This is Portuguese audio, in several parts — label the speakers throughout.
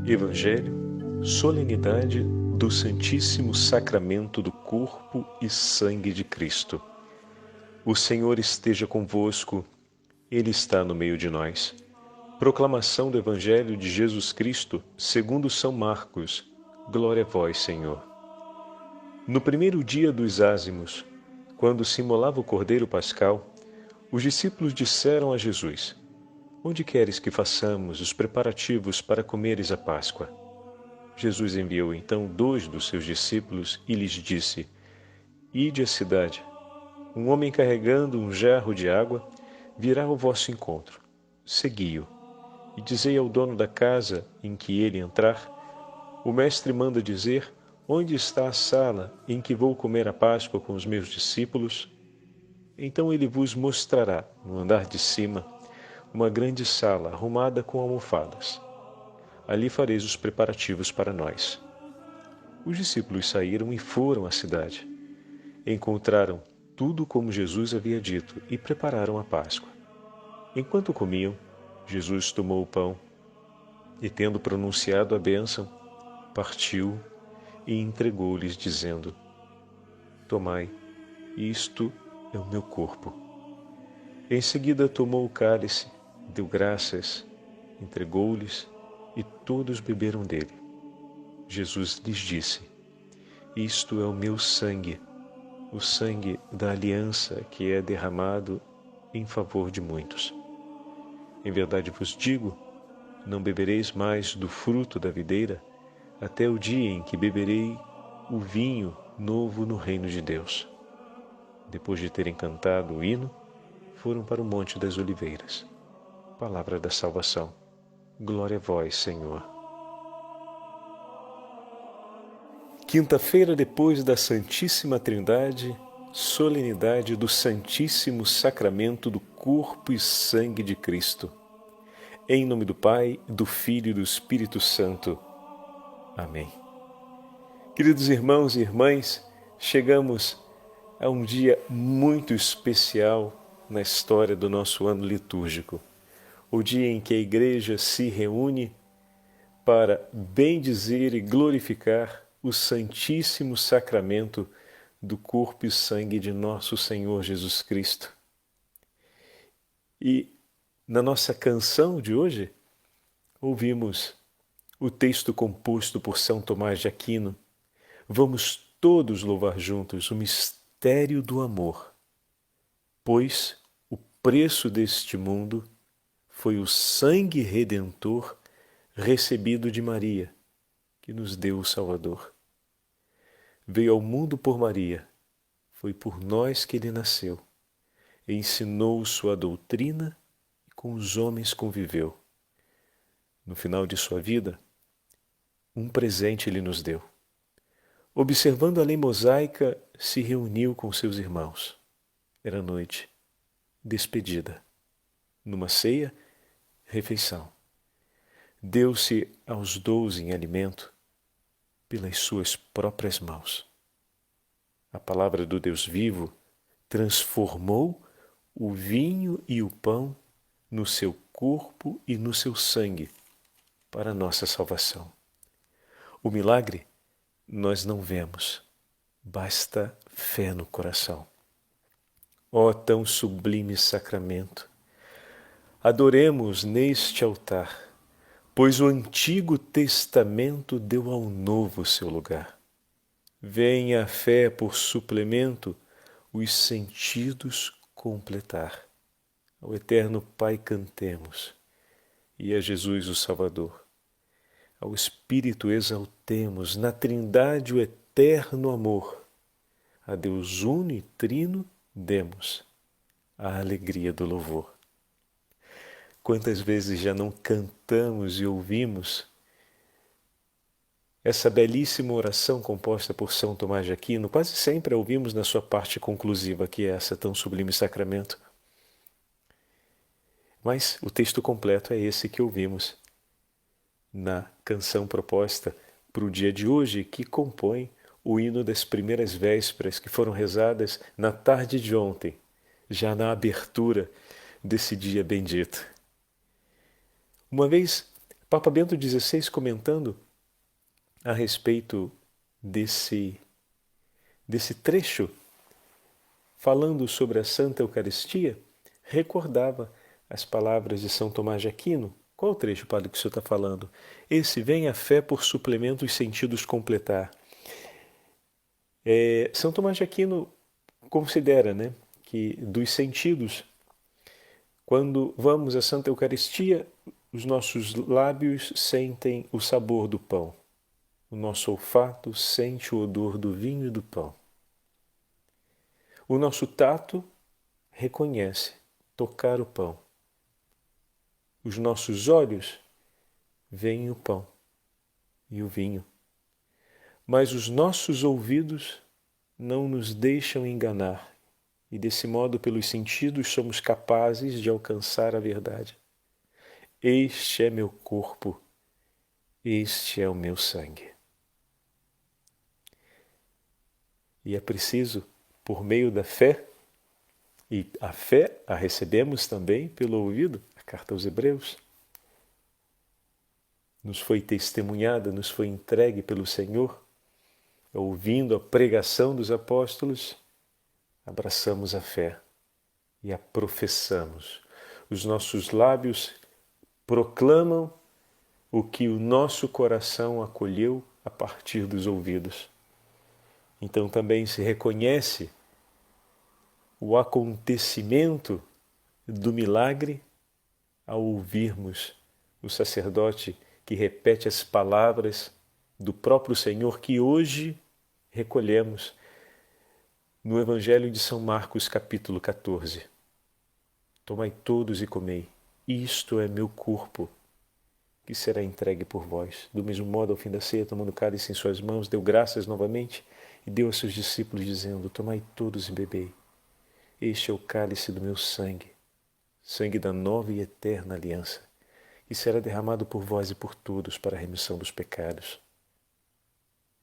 Speaker 1: Evangelho, solenidade do Santíssimo Sacramento do Corpo e Sangue de Cristo. O Senhor esteja convosco, Ele está no meio de nós. Proclamação do Evangelho de Jesus Cristo, segundo São Marcos. Glória a vós, Senhor. No primeiro dia dos ázimos, quando se imolava o cordeiro pascal, os discípulos disseram a Jesus: Onde queres que façamos os preparativos para comeres a Páscoa? Jesus enviou então 2 dos seus discípulos e lhes disse: Ide à cidade. Um homem carregando um jarro de água virá ao vosso encontro. Segui-o. E dizei ao dono da casa em que ele entrar: O mestre manda dizer: Onde está a sala em que vou comer a Páscoa com os meus discípulos? Então ele vos mostrará, no andar de cima, uma grande sala arrumada com almofadas. Ali fareis os preparativos para nós. Os discípulos saíram e foram à cidade. Encontraram tudo como Jesus havia dito e prepararam a Páscoa. Enquanto comiam, Jesus tomou o pão e, tendo pronunciado a bênção, partiu e entregou-lhes, dizendo: Tomai, isto é o meu corpo. Em seguida tomou o cálice, deu graças, entregou-lhes e todos beberam dele. Jesus lhes disse: Isto é o meu sangue, o sangue da aliança que é derramado em favor de muitos. Em verdade vos digo, não bebereis mais do fruto da videira até o dia em que beberei o vinho novo no reino de Deus. Depois de terem cantado o hino, foram para o Monte das Oliveiras. Palavra da salvação. Glória a vós, Senhor. Quinta-feira depois da Santíssima Trindade, solenidade do Santíssimo Sacramento do Corpo e Sangue de Cristo. Em nome do Pai, do Filho e do Espírito Santo. Amém. Queridos irmãos e irmãs, chegamos a um dia muito especial na história do nosso ano litúrgico. O dia em que a Igreja se reúne para bendizer e glorificar o Santíssimo Sacramento do corpo e sangue de nosso Senhor Jesus Cristo. E na nossa canção de hoje, ouvimos o texto composto por São Tomás de Aquino. Vamos todos louvar juntos o mistério do amor, pois o preço deste mundo foi o sangue redentor recebido de Maria, que nos deu o Salvador. Veio ao mundo por Maria, foi por nós que ele nasceu, ensinou sua doutrina e com os homens conviveu. No final de sua vida, um presente ele nos deu. Observando a lei mosaica, se reuniu com seus irmãos. Era noite, despedida. Numa ceia, refeição. Deu-se aos 12 em alimento pelas suas próprias mãos. A palavra do Deus vivo transformou o vinho e o pão no seu corpo e no seu sangue para a nossa salvação. O milagre nós não vemos, basta fé no coração. Ó tão sublime sacramento! Adoremos neste altar, pois o Antigo Testamento deu ao Novo seu lugar. Venha a fé por suplemento os sentidos completar. Ao Eterno Pai cantemos, e a Jesus o Salvador. Ao Espírito exaltemos, na Trindade o eterno amor. A Deus uno e trino demos a alegria do louvor. Quantas vezes já não cantamos e ouvimos essa belíssima oração composta por São Tomás de Aquino? Quase sempre a ouvimos na sua parte conclusiva, que é essa tão sublime sacramento. Mas o texto completo é esse que ouvimos na canção proposta para o dia de hoje, que compõe o hino das primeiras vésperas que foram rezadas na tarde de ontem, já na abertura desse dia bendito. Uma vez Papa Bento XVI, comentando a respeito desse trecho, falando sobre a Santa Eucaristia, recordava as palavras de São Tomás de Aquino. Qual o trecho, padre, que o senhor está falando? Esse: vem a fé por suplemento os sentidos completar. São Tomás de Aquino considera, né, que dos sentidos, quando vamos à Santa Eucaristia, os nossos lábios sentem o sabor do pão. O nosso olfato sente o odor do vinho e do pão. O nosso tato reconhece tocar o pão. Os nossos olhos veem o pão e o vinho. Mas os nossos ouvidos não nos deixam enganar, e desse modo, pelos sentidos, somos capazes de alcançar a verdade. Este é meu corpo, este é o meu sangue. E é preciso, por meio da fé, e a fé a recebemos também pelo ouvido, a carta aos Hebreus, nos foi testemunhada, nos foi entregue pelo Senhor, ouvindo a pregação dos apóstolos, abraçamos a fé e a professamos. Os nossos lábios proclamam o que o nosso coração acolheu a partir dos ouvidos. Então também se reconhece o acontecimento do milagre ao ouvirmos o sacerdote que repete as palavras do próprio Senhor que hoje recolhemos no Evangelho de São Marcos, capítulo 14. Tomai todos e comei, isto é meu corpo, que será entregue por vós. Do mesmo modo, ao fim da ceia, tomando o cálice em suas mãos, deu graças novamente e deu a seus discípulos, dizendo: tomai todos e bebei. Este é o cálice do meu sangue, sangue da nova e eterna aliança, que será derramado por vós e por todos para a remissão dos pecados.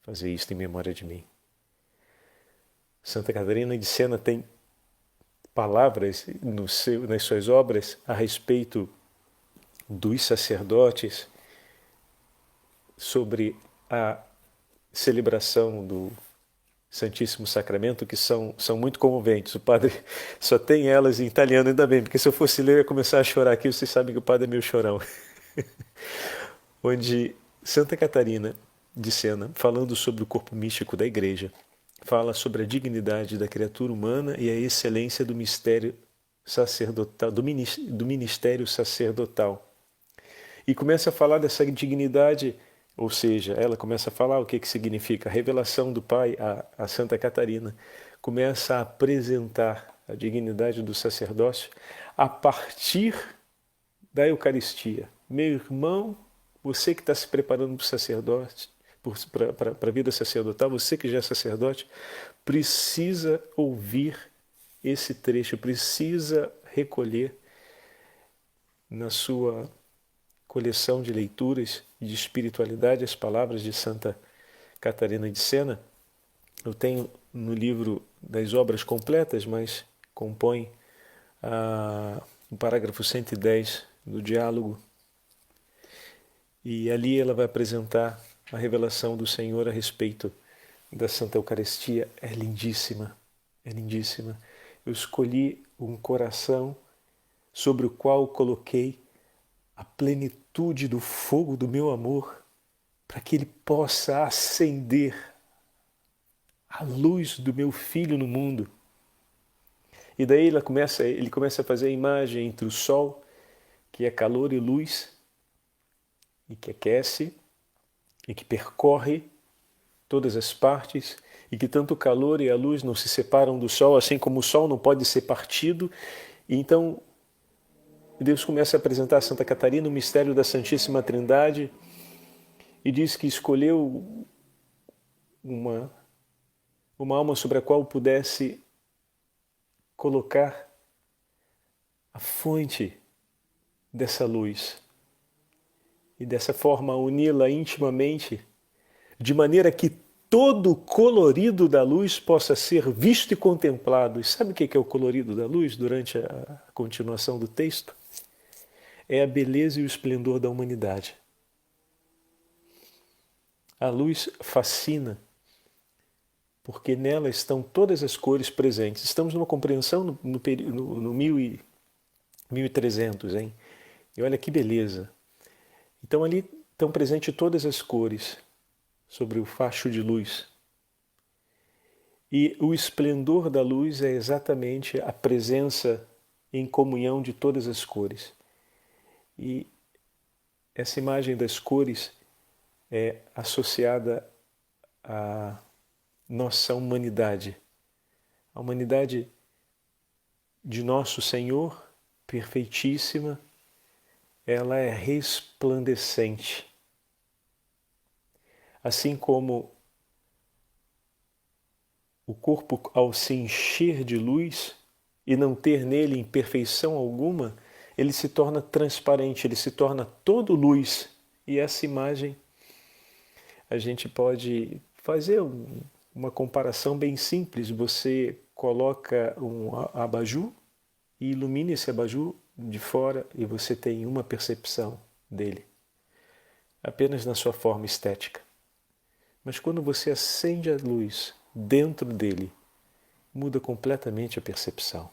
Speaker 1: Fazei isto em memória de mim. Santa Catarina de Sena tem palavras nas suas obras a respeito dos sacerdotes, sobre a celebração do Santíssimo Sacramento, que são muito comoventes. O padre só tem elas em italiano, ainda bem, porque se eu fosse ler eu ia começar a chorar aqui. Vocês sabem que o padre é meio chorão. Onde Santa Catarina de Sena, falando sobre o corpo místico da Igreja, fala sobre a dignidade da criatura humana e a excelência do mistério sacerdotal, do ministério sacerdotal. E começa a falar dessa dignidade, ou seja, ela começa a falar o que significa a revelação do Pai a Santa Catarina, começa a apresentar a dignidade do sacerdócio a partir da Eucaristia. Meu irmão, você que está se preparando para o sacerdote, para a vida sacerdotal, você que já é sacerdote, precisa ouvir esse trecho, precisa recolher na sua coleção de leituras e de espiritualidade as palavras de Santa Catarina de Sena. Eu tenho no livro das obras completas, mas compõe o parágrafo 110 do diálogo. E ali ela vai apresentar a revelação do Senhor a respeito da Santa Eucaristia. É lindíssima, é lindíssima. Eu escolhi um coração sobre o qual coloquei a plenitude do fogo do meu amor, para que ele possa acender a luz do meu Filho no mundo. E daí ele começa a fazer a imagem entre o sol, que é calor e luz, e que aquece, e que percorre todas as partes, e que tanto o calor e a luz não se separam do sol, assim como o sol não pode ser partido. E então Deus começa a apresentar a Santa Catarina o mistério da Santíssima Trindade e diz que escolheu uma alma sobre a qual pudesse colocar a fonte dessa luz e dessa forma uni-la intimamente, de maneira que todo o colorido da luz possa ser visto e contemplado. E sabe o que é o colorido da luz durante a continuação do texto? É a beleza e o esplendor da humanidade. A luz fascina, porque nela estão todas as cores presentes. Estamos numa compreensão no 1300, hein? E olha que beleza. Então ali estão presentes todas as cores sobre o facho de luz. E o esplendor da luz é exatamente a presença em comunhão de todas as cores. E essa imagem das cores é associada à nossa humanidade. A humanidade de nosso Senhor, perfeitíssima, ela é resplandecente. Assim como o corpo, ao se encher de luz e não ter nele imperfeição alguma, ele se torna transparente, ele se torna todo luz. E essa imagem, a gente pode fazer uma comparação bem simples. Você coloca um abajur e ilumina esse abajur de fora e você tem uma percepção dele, apenas na sua forma estética. Mas quando você acende a luz dentro dele, muda completamente a percepção.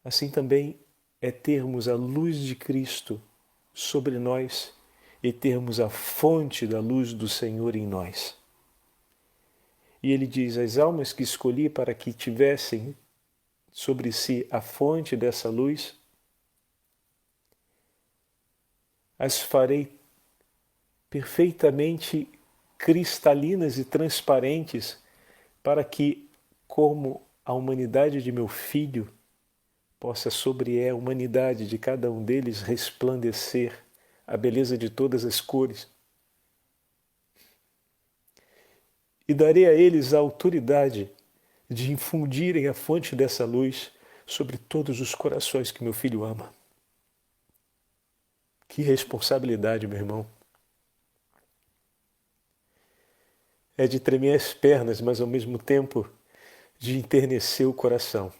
Speaker 1: Assim também é termos a luz de Cristo sobre nós e termos a fonte da luz do Senhor em nós. E ele diz: as almas que escolhi para que tivessem sobre si a fonte dessa luz, as farei perfeitamente cristalinas e transparentes, para que, como a humanidade de meu filho, possa sobre a humanidade de cada um deles resplandecer a beleza de todas as cores. E darei a eles a autoridade de infundirem a fonte dessa luz sobre todos os corações que meu filho ama. Que responsabilidade, meu irmão! É de tremer as pernas, mas ao mesmo tempo de enternecer o coração.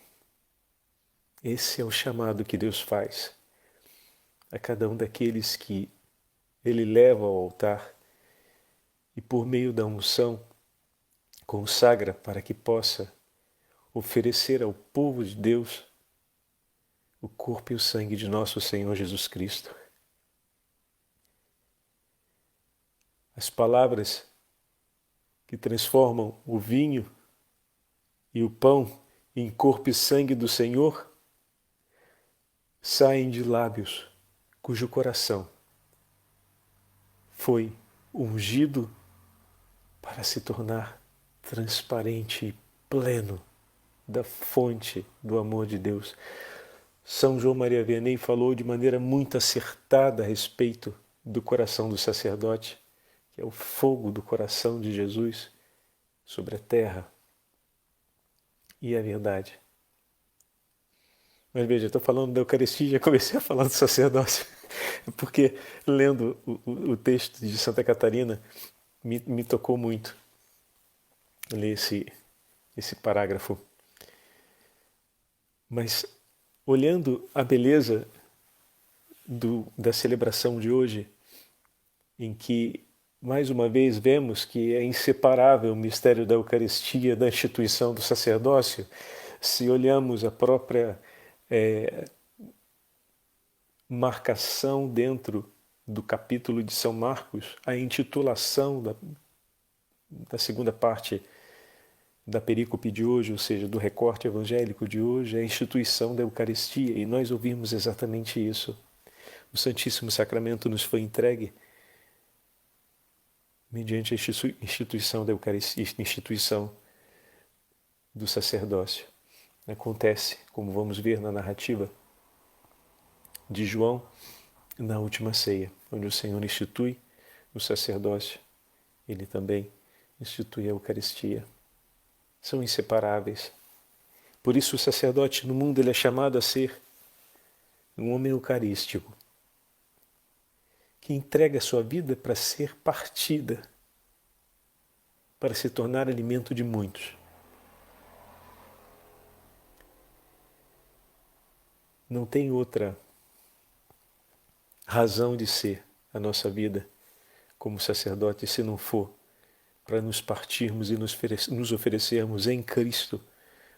Speaker 1: Esse é o chamado que Deus faz a cada um daqueles que Ele leva ao altar e, por meio da unção, consagra para que possa oferecer ao povo de Deus o corpo e o sangue de nosso Senhor Jesus Cristo. As palavras que transformam o vinho e o pão em corpo e sangue do Senhor saem de lábios cujo coração foi ungido para se tornar transparente e pleno da fonte do amor de Deus. São João Maria Vianney falou de maneira muito acertada a respeito do coração do sacerdote, que é o fogo do coração de Jesus sobre a terra. E é verdade. Mas veja, estou falando da Eucaristia e já comecei a falar do sacerdócio, porque lendo o texto de Santa Catarina, me tocou muito ler esse parágrafo. Mas olhando a beleza da celebração de hoje, em que mais uma vez vemos que é inseparável o mistério da Eucaristia da instituição do sacerdócio, se olhamos a própria marcação dentro do capítulo de São Marcos, a intitulação da segunda parte da perícope de hoje, ou seja, do recorte evangélico de hoje, é a instituição da Eucaristia, e nós ouvimos exatamente isso. O Santíssimo Sacramento nos foi entregue mediante a instituição da Eucaristia, instituição do sacerdócio. Acontece, como vamos ver na narrativa de João, na última ceia, onde o Senhor institui o sacerdócio, Ele também institui a Eucaristia. São inseparáveis. Por isso o sacerdote no mundo ele é chamado a ser um homem eucarístico, que entrega a sua vida para ser partida, para se tornar alimento de muitos. Não tem outra razão de ser a nossa vida como sacerdote se não for para nos partirmos e nos oferecermos em Cristo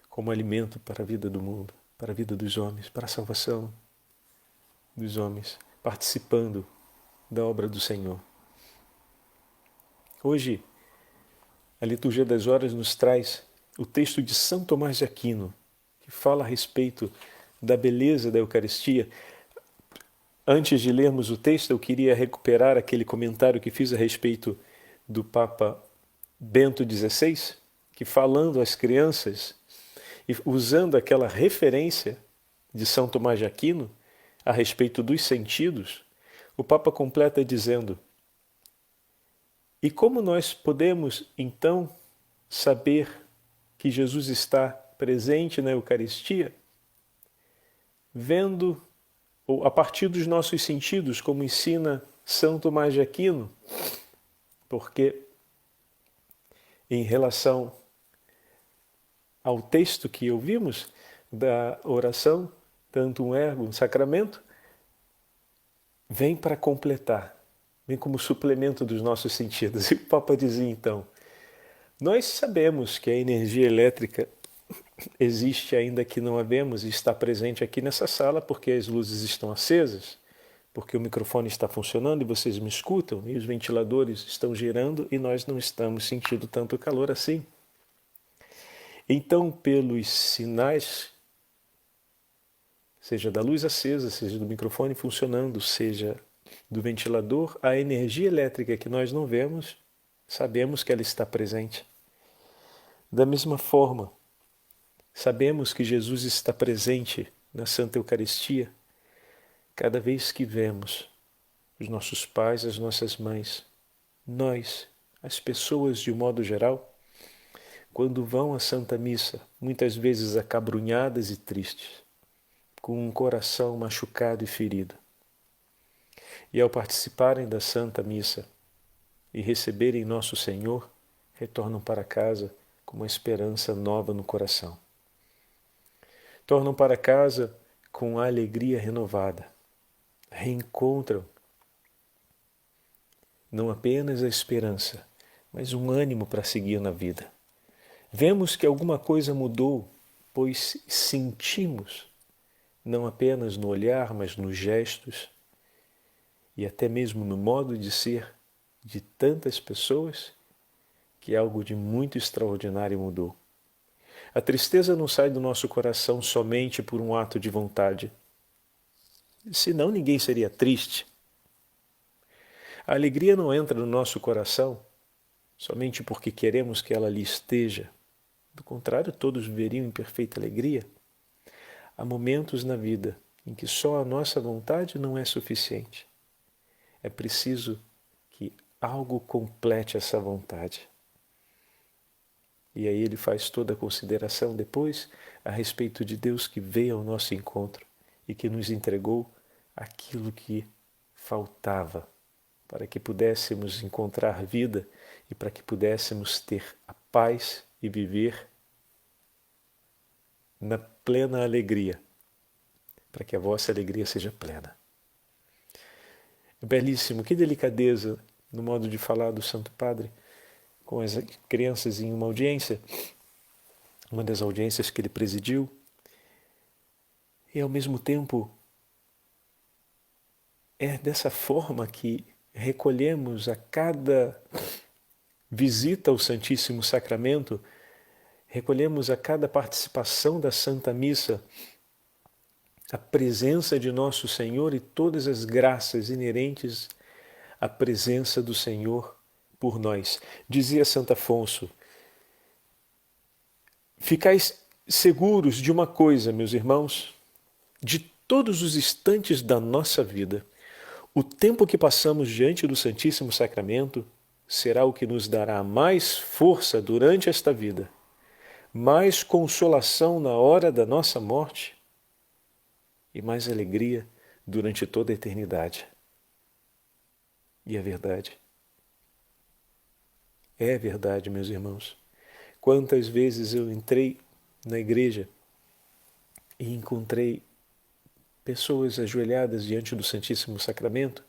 Speaker 1: como alimento para a vida do mundo, para a vida dos homens, para a salvação dos homens, participando da obra do Senhor. Hoje, a Liturgia das Horas nos traz o texto de São Tomás de Aquino, que fala a respeito da beleza da Eucaristia. Antes de lermos o texto, eu queria recuperar aquele comentário que fiz a respeito do Papa Bento XVI, que falando às crianças e usando aquela referência de São Tomás de Aquino a respeito dos sentidos, o Papa completa dizendo: e como nós podemos, então, saber que Jesus está presente na Eucaristia? Vendo, ou a partir dos nossos sentidos, como ensina São Tomás de Aquino, porque em relação ao texto que ouvimos da oração, tanto ergo, um sacramento, vem para completar, vem como suplemento dos nossos sentidos. E o Papa dizia então: nós sabemos que a energia elétrica existe ainda que não a vemos e está presente aqui nessa sala porque as luzes estão acesas, porque o microfone está funcionando e vocês me escutam e os ventiladores estão girando e nós não estamos sentindo tanto calor assim. Então, pelos sinais, seja da luz acesa, seja do microfone funcionando, seja do ventilador, a energia elétrica que nós não vemos, sabemos que ela está presente. Da mesma forma, sabemos que Jesus está presente na Santa Eucaristia cada vez que vemos os nossos pais, as nossas mães, nós, as pessoas de um modo geral, quando vão à Santa Missa, muitas vezes acabrunhadas e tristes, com um coração machucado e ferido. E ao participarem da Santa Missa e receberem Nosso Senhor, retornam para casa com uma esperança nova no coração. Tornam para casa com a alegria renovada. Reencontram não apenas a esperança, mas um ânimo para seguir na vida. Vemos que alguma coisa mudou, pois sentimos, não apenas no olhar, mas nos gestos e até mesmo no modo de ser de tantas pessoas, que algo de muito extraordinário mudou. A tristeza não sai do nosso coração somente por um ato de vontade. Senão ninguém seria triste. A alegria não entra no nosso coração somente porque queremos que ela ali esteja. Do contrário, todos viveriam em perfeita alegria. Há momentos na vida em que só a nossa vontade não é suficiente. É preciso que algo complete essa vontade. E aí ele faz toda a consideração depois a respeito de Deus que veio ao nosso encontro e que nos entregou aquilo que faltava para que pudéssemos encontrar vida e para que pudéssemos ter a paz e viver na plena alegria, para que a vossa alegria seja plena. É belíssimo, que delicadeza no modo de falar do Santo Padre com as crianças em uma audiência, uma das audiências que ele presidiu, e ao mesmo tempo é dessa forma que recolhemos a cada visita ao Santíssimo Sacramento, recolhemos a cada participação da Santa Missa a presença de Nosso Senhor e todas as graças inerentes à presença do Senhor por nós. Dizia Santo Afonso: ficais seguros de uma coisa, meus irmãos, de todos os instantes da nossa vida, o tempo que passamos diante do Santíssimo Sacramento será o que nos dará mais força durante esta vida, mais consolação na hora da nossa morte e mais alegria durante toda a eternidade. E é verdade. É verdade, meus irmãos. Quantas vezes eu entrei na igreja e encontrei pessoas ajoelhadas diante do Santíssimo Sacramento,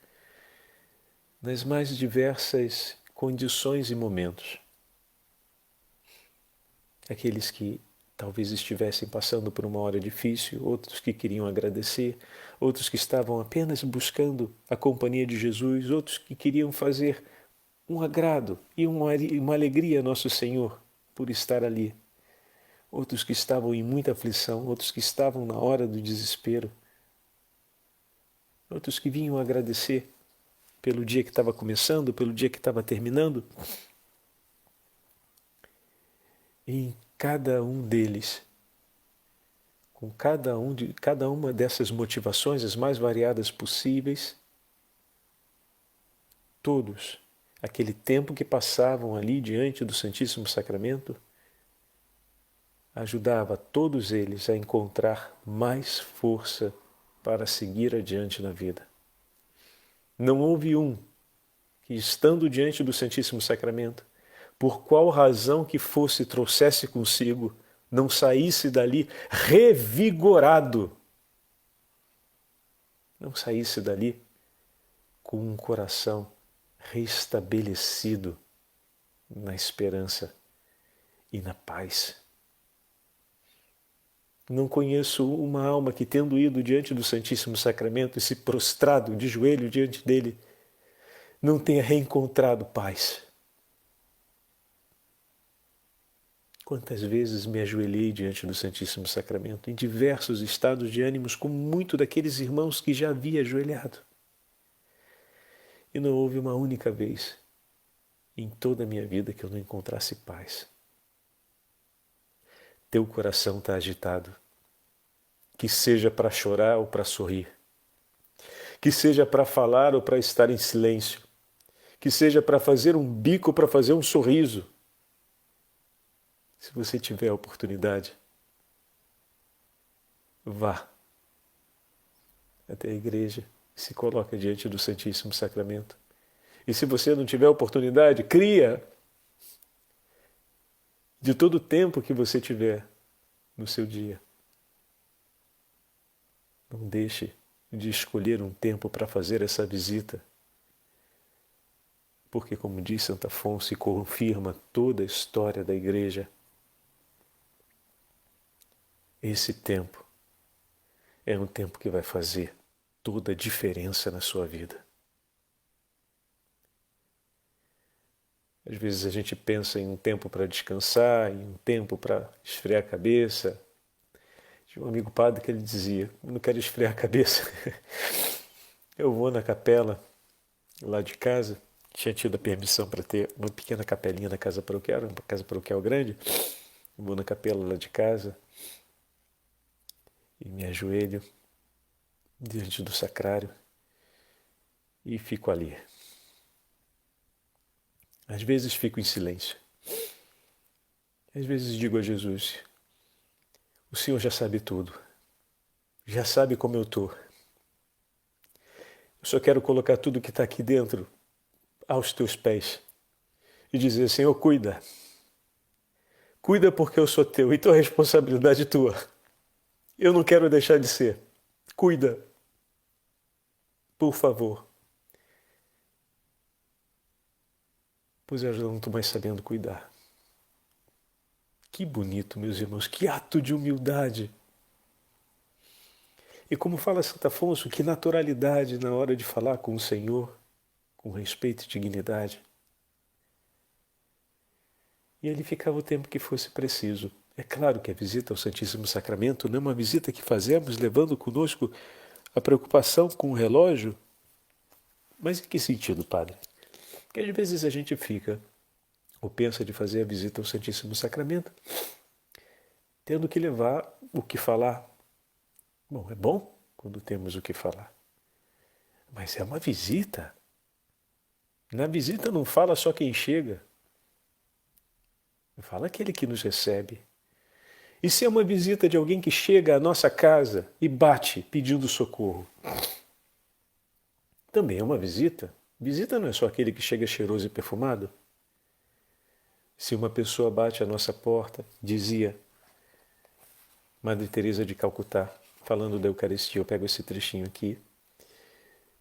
Speaker 1: nas mais diversas condições e momentos. Aqueles que talvez estivessem passando por uma hora difícil, outros que queriam agradecer, outros que estavam apenas buscando a companhia de Jesus, outros que queriam fazer um agrado e uma alegria a nosso Senhor por estar ali. Outros que estavam em muita aflição, outros que estavam na hora do desespero, outros que vinham agradecer pelo dia que estava começando, pelo dia que estava terminando. E em cada um deles, com cada uma dessas motivações, as mais variadas possíveis, todos, aquele tempo que passavam ali diante do Santíssimo Sacramento, ajudava todos eles a encontrar mais força para seguir adiante na vida. Não houve um que, estando diante do Santíssimo Sacramento, por qual razão que fosse trouxesse consigo, não saísse dali revigorado, não saísse dali com um coração restabelecido na esperança e na paz. Não conheço uma alma que, tendo ido diante do Santíssimo Sacramento e se prostrado de joelho diante dele, não tenha reencontrado paz. Quantas vezes me ajoelhei diante do Santíssimo Sacramento, em diversos estados de ânimos, como muito daqueles irmãos que já havia ajoelhado. E não houve uma única vez em toda a minha vida que eu não encontrasse paz. Teu coração está agitado, que seja para chorar ou para sorrir, que seja para falar ou para estar em silêncio, que seja para fazer um bico ou para fazer um sorriso. Se você tiver a oportunidade, vá até a igreja e se coloca diante do Santíssimo Sacramento. E se você não tiver a oportunidade, cria de todo o tempo que você tiver no seu dia. Não deixe de escolher um tempo para fazer essa visita. Porque, como diz Santo Afonso e confirma toda a história da Igreja, esse tempo é um tempo que vai fazer toda a diferença na sua vida. Às vezes a gente pensa em um tempo para descansar, em um tempo para esfriar a cabeça. Tinha um amigo padre que ele dizia: eu não quero esfriar a cabeça. Eu vou na capela lá de casa, tinha tido a permissão para ter uma pequena capelinha na casa paroquial, uma casa paroquial grande. Eu vou na capela lá de casa e me ajoelho diante do sacrário e fico ali. Às vezes fico em silêncio. Às vezes digo a Jesus: o Senhor já sabe tudo. Já sabe como eu estou. Eu só quero colocar tudo que está aqui dentro aos teus pés e dizer: Senhor, cuida. Cuida porque eu sou teu, então a responsabilidade é tua. Eu não quero deixar de ser. Cuida. Por favor. Pois eu já não estou mais sabendo cuidar. Que bonito, meus irmãos, que ato de humildade. E como fala Santo Afonso, que naturalidade na hora de falar com o Senhor, com respeito e dignidade. E ali ficava o tempo que fosse preciso. É claro que a visita ao Santíssimo Sacramento não é uma visita que fazemos levando conosco a preocupação com o relógio. Mas em que sentido, padre? Porque às vezes a gente fica, ou pensa de fazer a visita ao Santíssimo Sacramento, tendo que levar o que falar. Bom, é bom quando temos o que falar. Mas é uma visita. Na visita não fala só quem chega. Fala aquele que nos recebe. E se é uma visita de alguém que chega à nossa casa e bate pedindo socorro? Também é uma visita. Visita não é só aquele que chega cheiroso e perfumado. Se uma pessoa bate à nossa porta, dizia Madre Teresa de Calcutá, falando da Eucaristia, eu pego esse trechinho aqui.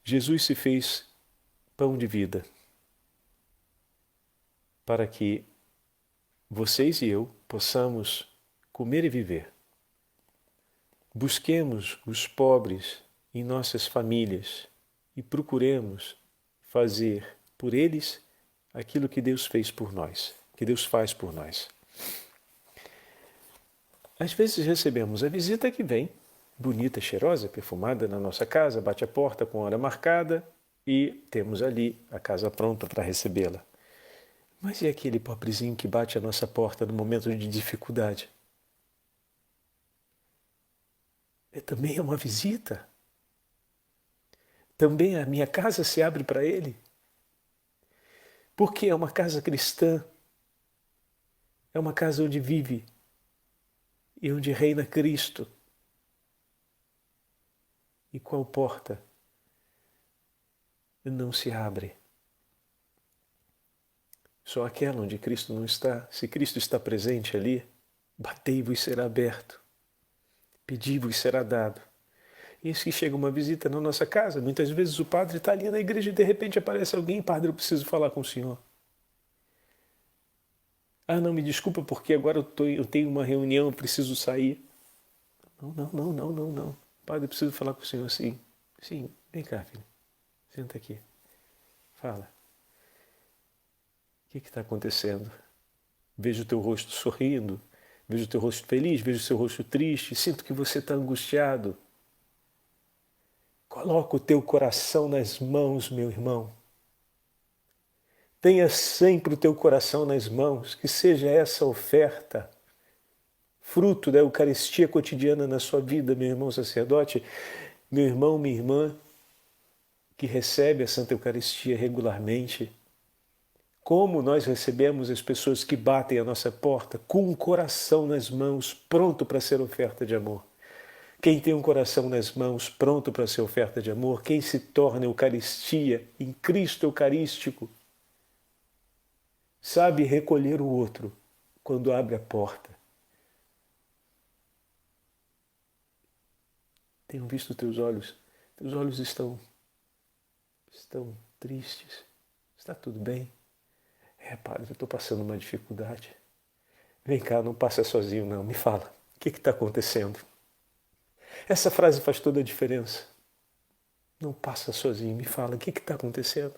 Speaker 1: Jesus se fez pão de vida, para que vocês e eu possamos comer e viver. Busquemos os pobres em nossas famílias e procuremos fazer por eles aquilo que Deus fez por nós, que Deus faz por nós. Às vezes recebemos a visita que vem, bonita, cheirosa, perfumada na nossa casa, bate a porta com hora marcada e temos ali a casa pronta para recebê-la. Mas e aquele pobrezinho que bate a nossa porta no momento de dificuldade? Também é uma visita. Também a minha casa se abre para ele. Porque é uma casa cristã. É uma casa onde vive e onde reina Cristo. E qual porta não se abre? Só aquela onde Cristo não está. Se Cristo está presente ali, batei-vos será aberto. Pedi-vos será dado. E eis que chega uma visita na nossa casa. Muitas vezes o padre está ali na igreja e de repente aparece alguém. Padre, eu preciso falar com o senhor. Ah, não, me desculpa porque agora eu tenho uma reunião, eu preciso sair. Não. Padre, eu preciso falar com o senhor. Sim, vem cá, filho. Senta aqui. Fala. O que está acontecendo? Vejo o teu rosto sorrindo. Vejo o teu rosto feliz, vejo o seu rosto triste, sinto que você está angustiado. Coloca o teu coração nas mãos, meu irmão. Tenha sempre o teu coração nas mãos, que seja essa oferta, fruto da Eucaristia cotidiana na sua vida, meu irmão sacerdote, meu irmão, minha irmã, que recebe a Santa Eucaristia regularmente. Como nós recebemos as pessoas que batem a nossa porta com um coração nas mãos, pronto para ser oferta de amor. Quem tem um coração nas mãos, pronto para ser oferta de amor, quem se torna Eucaristia, em Cristo Eucarístico, sabe recolher o outro quando abre a porta. Tenho visto teus olhos estão tristes. Está tudo bem? Padre, eu estou passando uma dificuldade. Vem cá, não passa sozinho não, me fala, o que está acontecendo? Essa frase faz toda a diferença. Não passa sozinho, me fala, o que está acontecendo?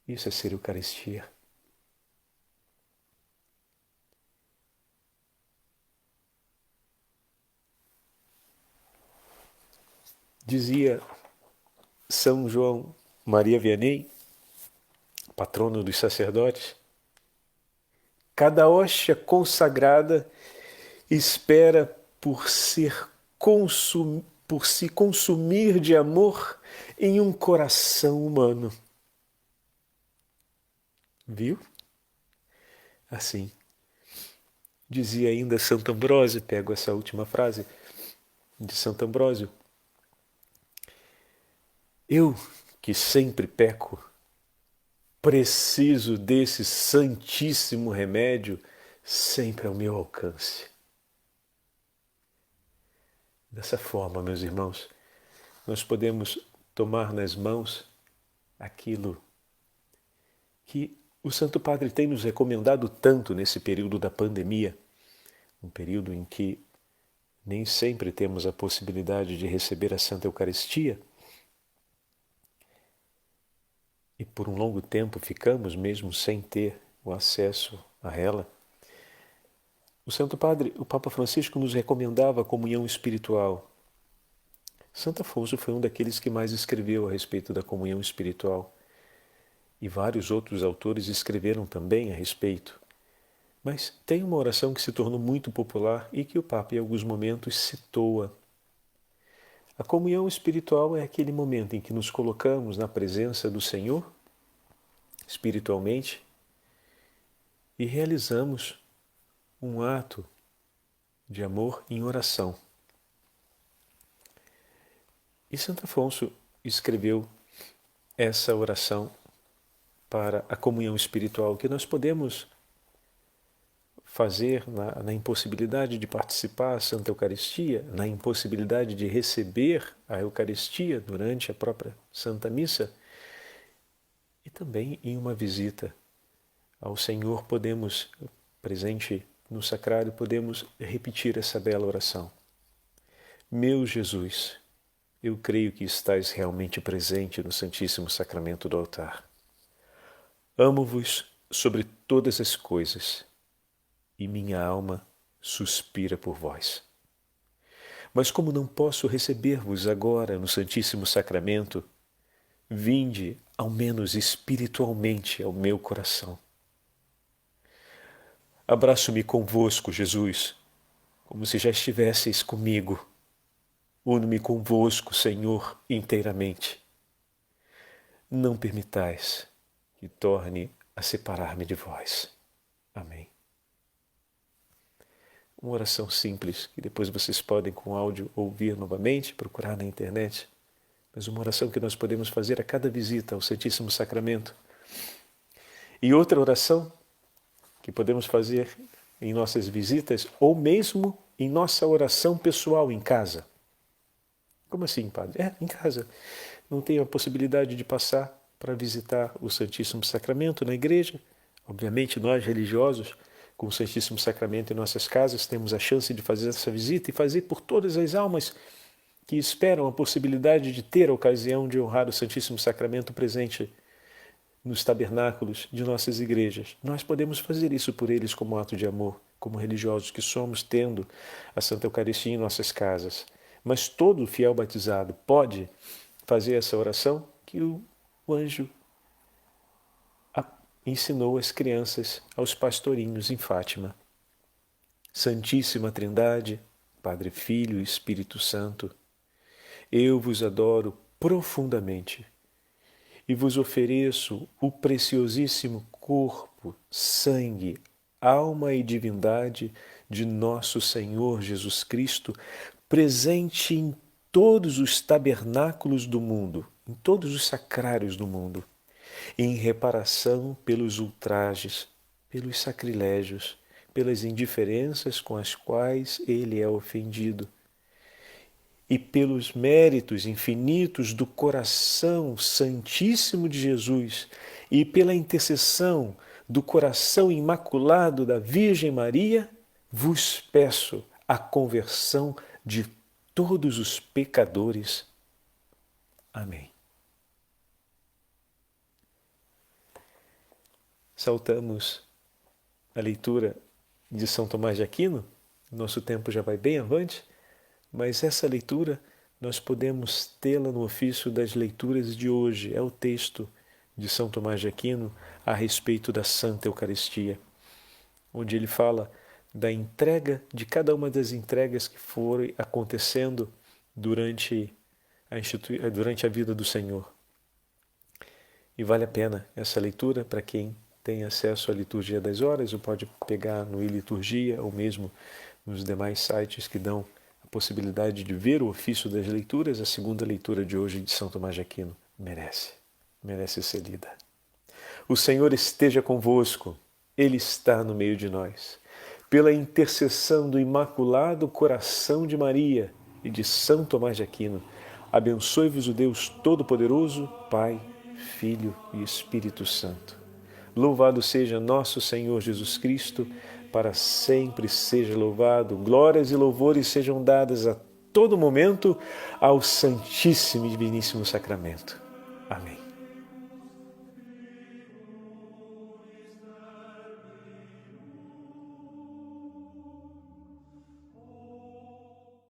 Speaker 1: Isso é ser Eucaristia. Dizia São João Maria Vianney, patrono dos sacerdotes, cada hóstia consagrada espera por se consumir de amor em um coração humano. Viu? Assim, dizia ainda Santo Ambrósio, pego essa última frase de Santo Ambrósio, eu que sempre peco, preciso desse santíssimo remédio sempre ao meu alcance. Dessa forma, meus irmãos, nós podemos tomar nas mãos aquilo que o Santo Padre tem nos recomendado tanto nesse período da pandemia, um período em que nem sempre temos a possibilidade de receber a Santa Eucaristia, e por um longo tempo ficamos mesmo sem ter o acesso a ela. O Santo Padre, o Papa Francisco, nos recomendava a comunhão espiritual. Santo Afonso foi um daqueles que mais escreveu a respeito da comunhão espiritual. E vários outros autores escreveram também a respeito. Mas tem uma oração que se tornou muito popular e que o Papa em alguns momentos citou-a. A comunhão espiritual é aquele momento em que nos colocamos na presença do Senhor, espiritualmente, e realizamos um ato de amor em oração. E Santo Afonso escreveu essa oração para a comunhão espiritual, que nós podemos fazer na impossibilidade de participar da Santa Eucaristia, na impossibilidade de receber a Eucaristia durante a própria Santa Missa, e também em uma visita ao Senhor podemos, presente no sacrário, podemos repetir essa bela oração. Meu Jesus, eu creio que estás realmente presente no Santíssimo Sacramento do altar. Amo-vos sobre todas as coisas e minha alma suspira por vós. Mas como não posso receber-vos agora no Santíssimo Sacramento, vinde ao menos espiritualmente ao meu coração. Abraço-me convosco, Jesus, como se já estivesseis comigo. Uno-me convosco, Senhor, inteiramente. Não permitais que torne a separar-me de vós. Amém. Uma oração simples, que depois vocês podem com áudio ouvir novamente, procurar na internet, mas uma oração que nós podemos fazer a cada visita ao Santíssimo Sacramento. E outra oração que podemos fazer em nossas visitas ou mesmo em nossa oração pessoal em casa. Como assim, padre? Em casa. Não tenho a possibilidade de passar para visitar o Santíssimo Sacramento na igreja. Obviamente, nós religiosos, com o Santíssimo Sacramento em nossas casas, temos a chance de fazer essa visita e fazer por todas as almas que esperam a possibilidade de ter a ocasião de honrar o Santíssimo Sacramento presente nos tabernáculos de nossas igrejas. Nós podemos fazer isso por eles como ato de amor, como religiosos que somos, tendo a Santa Eucaristia em nossas casas. Mas todo fiel batizado pode fazer essa oração que o anjo ensinou às crianças, aos pastorinhos em Fátima. Santíssima Trindade, Padre, Filho e Espírito Santo, eu vos adoro profundamente e vos ofereço o preciosíssimo corpo, sangue, alma e divindade de nosso Senhor Jesus Cristo, presente em todos os tabernáculos do mundo, em todos os sacrários do mundo, em reparação pelos ultrajes, pelos sacrilégios, pelas indiferenças com as quais ele é ofendido, e pelos méritos infinitos do coração santíssimo de Jesus e pela intercessão do coração imaculado da Virgem Maria, vos peço a conversão de todos os pecadores. Amém. Saltamos a leitura de São Tomás de Aquino. Nosso tempo já vai bem avante, mas essa leitura nós podemos tê-la no ofício das leituras de hoje. É o texto de São Tomás de Aquino a respeito da Santa Eucaristia, onde ele fala da entrega, de cada uma das entregas que foram acontecendo durante a vida do Senhor. E vale a pena essa leitura para quem tem acesso à Liturgia das Horas, ou pode pegar no iLiturgia, ou mesmo nos demais sites que dão a possibilidade de ver o ofício das leituras. A segunda leitura de hoje de São Tomás de Aquino merece ser lida. O Senhor esteja convosco, Ele está no meio de nós. Pela intercessão do Imaculado Coração de Maria e de São Tomás de Aquino, abençoe-vos o Deus Todo-Poderoso, Pai, Filho e Espírito Santo. Louvado seja nosso Senhor Jesus Cristo, para sempre seja louvado. Glórias e louvores sejam dadas a todo momento ao Santíssimo e Diviníssimo Sacramento. Amém.